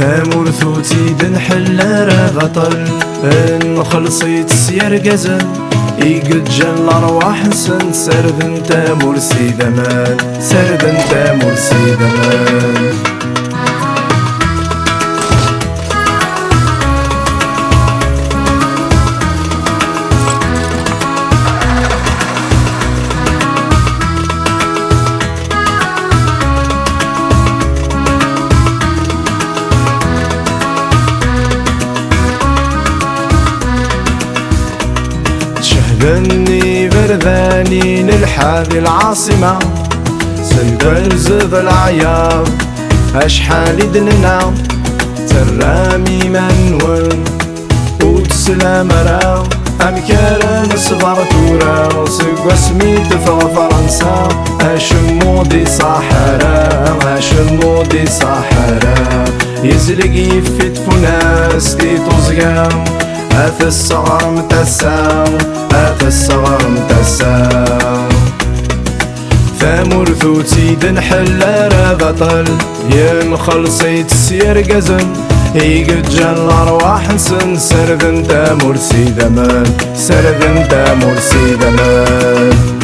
ثامورثوتي دنحل رغطل نخلصي تسير قزل يقد جل الأرواح نسن سرد انت مرسي دمان سرد انت مرسي دمان شهدني برداني نلحق العاصمة سنبرزض العيار أشحال دننا ترامي منون وتسلام راو أمكار نصبر تورا سقوا سميت في فرنسا أشمو دي صحراء أشمو دي صحراء يزلق يفت فناس دي توزقام هات الصغر متسام هات الصغر متسام ثامورثوتي دنحل رغطل ينخلصي تسير قزن يقد جل الأرواح نسن سرد انت مرسي دمان سرد انت مرسي دمان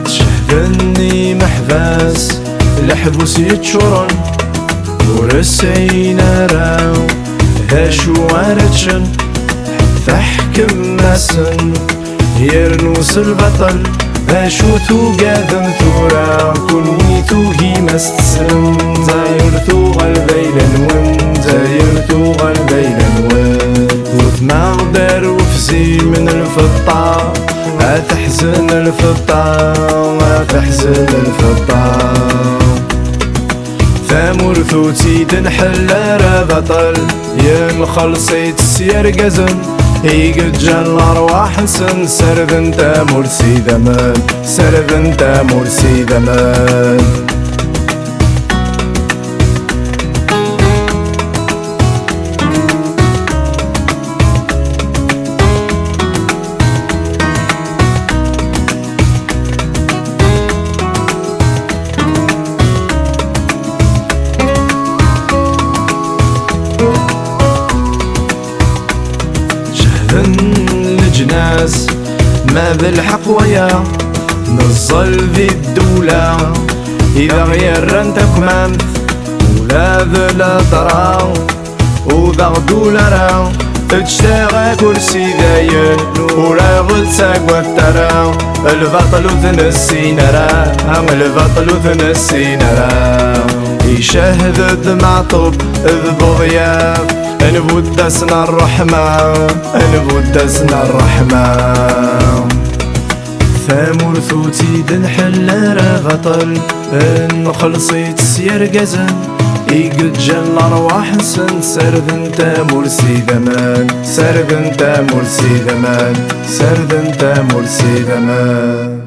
شهدني محباس الحبوس يتشرن ورسعين راو هاشو وارتشن تحكم مسن يرنوس البطل هاشو توقاذن ثورا كوني توهي مستسن زايرتو غالبيلن ون زايرتو غالبيلن ون وثماغدر وفزي من الفطار أتحزن الفطام أتحزن الفطام ثامورثوتي دنحل رغطل ينخلصي تسير قزن يقد جل الأرواح نسن سرد انت مرسي دمان سرد انت مرسي دمان الجناس ما بالحق ويا نظل ذي الدولة إذا غير انت كمامت ولا ذلا تراو وذا غدولة راو تشتاغى كرسي داين ولا غلساق وفتراو البطل وثنسين راو البطل وثنسين راو يشهد معطب ذبضياب نبود دسنا الرحمة نبود دسنا الرحمة ثامورثوتي دنحل رغطل نخلصي تسير قزن يقد جل الأرواح نسن سرد انت مرسي دمان سرد انت مرسي دمان سرد انت مرسي دمان